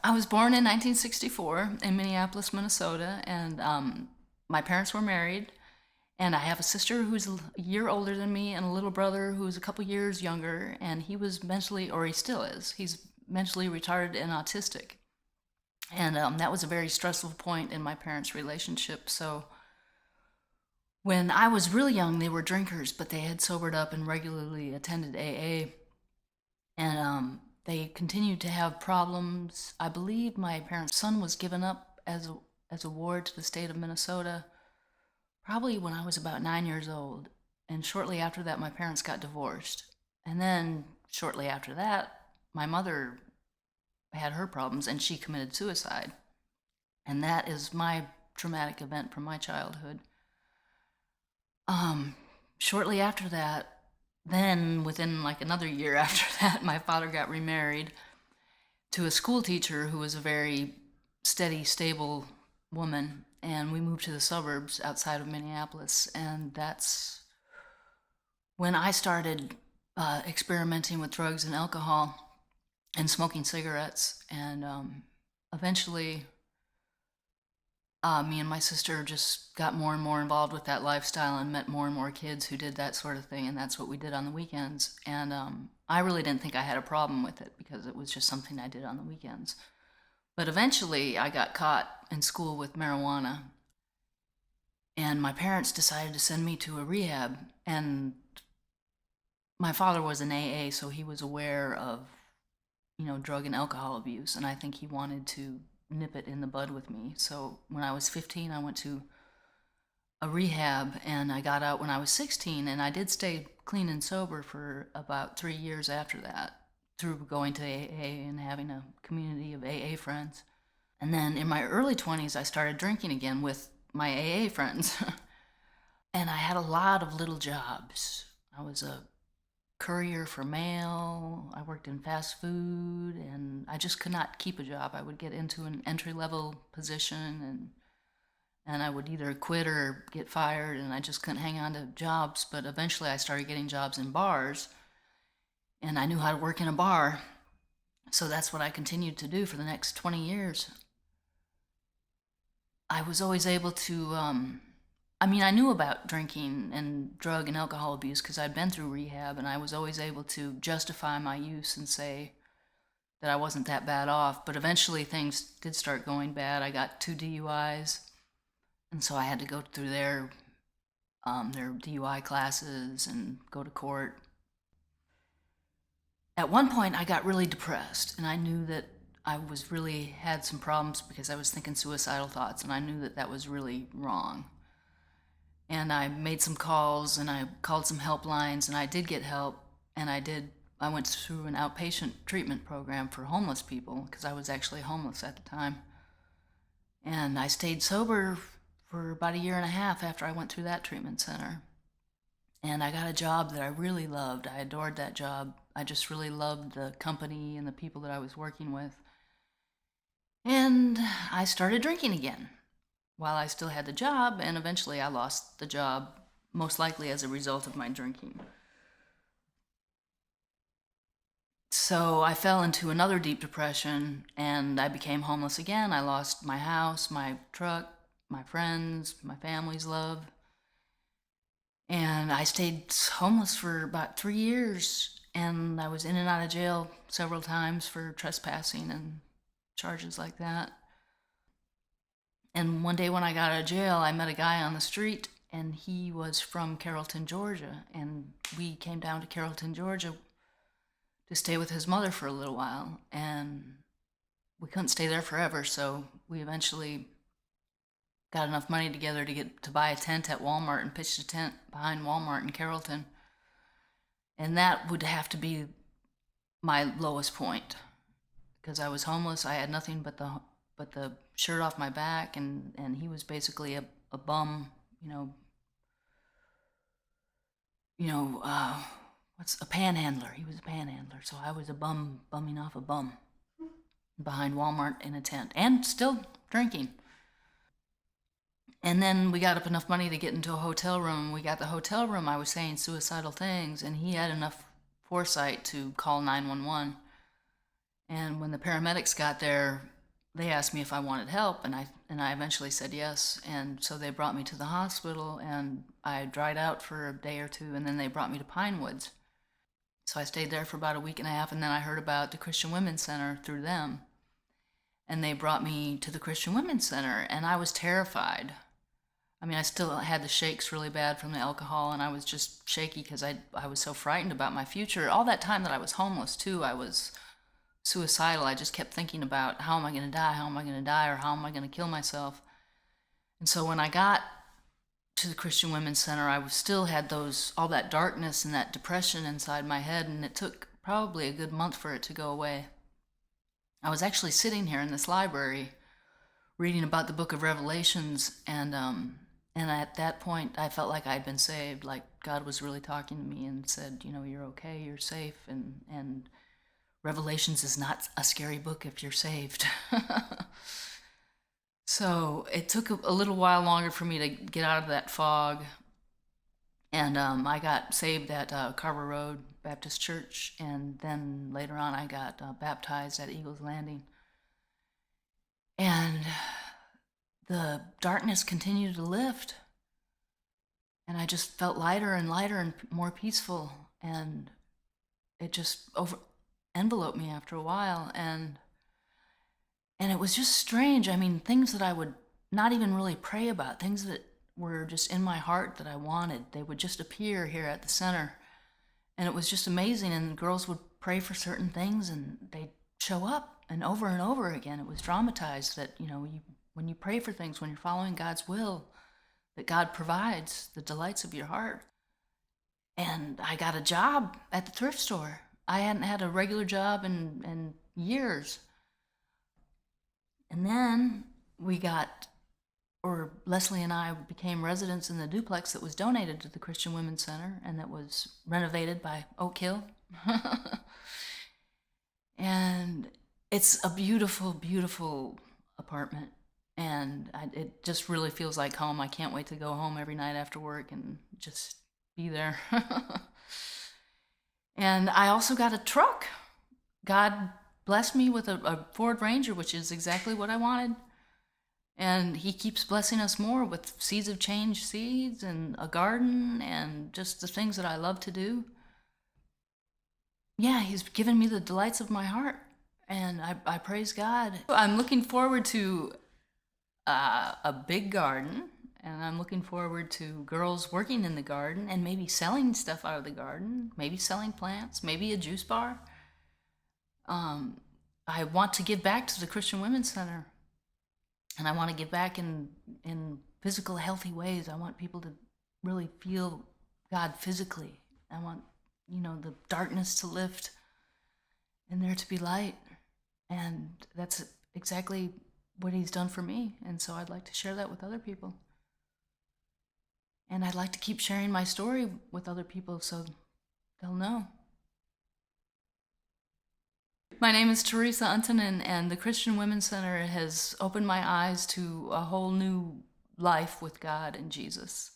I was born in 1964 in Minneapolis, Minnesota, and my parents were married. And I have a sister who's a year older than me, and a little brother who's a couple years younger. And he was mentally, or he still is, he's mentally retarded and autistic. And that was a very stressful point in my parents' relationship. So when I was really young, they were drinkers, but they had sobered up and regularly attended AA. And they continued to have problems. I believe my parents' son was given up as a ward to the state of Minnesota probably when I was about 9 years old. And shortly after that, my parents got divorced. And then shortly after that, my mother had her problems and she committed suicide. And that is my traumatic event from my childhood. Shortly after that, then within like another year after that, my father got remarried to a school teacher who was a very steady, stable woman, and we moved to the suburbs outside of Minneapolis. And that's when I started experimenting with drugs and alcohol and smoking cigarettes. And eventually, me and my sister just got more and more involved with that lifestyle and met more and more kids who did that sort of thing. And that's what we did on the weekends. And I really didn't think I had a problem with it because it was just something I did on the weekends. But eventually, I got caught in school with marijuana. And my parents decided to send me to a rehab. And my father was an AA, so he was aware of, drug and alcohol abuse. And I think he wanted to nip it in the bud with me. So when I was 15, I went to a rehab, and I got out when I was 16, and I did stay clean and sober for about 3 years after that through going to AA and having a community of AA friends. And then in my early 20s, I started drinking again with my AA friends. And I had a lot of little jobs. I was a courier for mail. I worked in fast food, and I just could not keep a job. I would get into an entry-level position, and I would either quit or get fired, and I just couldn't hang on to jobs. But eventually I started getting jobs in bars, and I knew how to work in a bar. So that's what I continued to do for the next 20 years. I was always able to, I knew about drinking and drug and alcohol abuse because I'd been through rehab, and I was always able to justify my use and say that I wasn't that bad off. But eventually things did start going bad. I got 2 DUIs, and so I had to go through their DUI classes and go to court. At one point, I got really depressed, and I knew that I was really had some problems because I was thinking suicidal thoughts, and I knew that that was really wrong. And I made some calls, and I called some helplines, and I did get help, and I went through an outpatient treatment program for homeless people because I was actually homeless at the time. And I stayed sober for about a year and a half after I went through that treatment center. And I got a job that I really loved. I adored that job. I just really loved the company and the people that I was working with. And I started drinking again while I still had the job, and eventually I lost the job, most likely as a result of my drinking. So I fell into another deep depression, and I became homeless again. I lost my house, my truck, my friends, my family's love. And I stayed homeless for about 3 years, and I was in and out of jail several times for trespassing and charges like that. And one day when I got out of jail, I met a guy on the street, and he was from Carrollton, Georgia. And we came down to Carrollton, Georgia to stay with his mother for a little while. And we couldn't stay there forever, so we eventually got enough money together to buy a tent at Walmart and pitched a tent behind Walmart in Carrollton. And that would have to be my lowest point because I was homeless. I had nothing but the shirt off my back, and he was basically a bum, what's a panhandler. He was a panhandler, so I was a bum bumming off a bum behind Walmart in a tent and still drinking. And then we got up enough money to get into a hotel room. We got the hotel room. I was saying suicidal things, and he had enough foresight to call 911. And when the paramedics got there, they asked me if I wanted help, and I eventually said yes. And so they brought me to the hospital, and I dried out for a day or two, and then they brought me to Pine Woods. So I stayed there for about a week and a half, and then I heard about the Christian Women's Center through them. And they brought me to the Christian Women's Center, and I was terrified. I mean, I still had the shakes really bad from the alcohol, and I was just shaky because I was so frightened about my future. All that time that I was homeless, too, I was suicidal. I just kept thinking about, how am I going to die? How am I going to die? Or how am I going to kill myself? And so when I got to the Christian Women's Center, I still had all that darkness and that depression inside my head, and it took probably a good month for it to go away. I was actually sitting here in this library reading about the book of Revelations, and at that point I felt like I'd been saved, like God was really talking to me and said, you're okay, you're safe, and Revelations is not a scary book if you're saved. So it took a little while longer for me to get out of that fog, and I got saved at Carver Road Baptist Church, and then later on I got baptized at Eagles Landing. And the darkness continued to lift, and I just felt lighter and lighter and more peaceful, and it just enveloped me after a while, and it was just strange. I mean, things that I would not even really pray about, things that were just in my heart that I wanted, they would just appear here at the center, and it was just amazing. And the girls would pray for certain things, and they'd show up, and over again. It was dramatized that, when you pray for things, when you're following God's will, that God provides the delights of your heart. And I got a job at the thrift store. I hadn't had a regular job in years. And then Leslie and I became residents in the duplex that was donated to the Christian Women's Center and that was renovated by Oak Hill. And it's a beautiful, beautiful apartment. And it just really feels like home. I can't wait to go home every night after work and just be there. And I also got a truck. God blessed me with a Ford Ranger, which is exactly what I wanted. And he keeps blessing us more with Seeds of Change seeds and a garden and just the things that I love to do. Yeah, he's given me the delights of my heart, and I praise God. I'm looking forward to a big garden, and I'm looking forward to girls working in the garden and maybe selling stuff out of the garden, maybe selling plants, maybe a juice bar. I want to give back to the Christian Women's Center, and I want to give back in physical, healthy ways. I want people to really feel God physically. I want, the darkness to lift and there to be light. And that's exactly what he's done for me. And so I'd like to share that with other people. And I'd like to keep sharing my story with other people so they'll know. My name is Teresa Untonen, and the Christian Women's Center has opened my eyes to a whole new life with God and Jesus.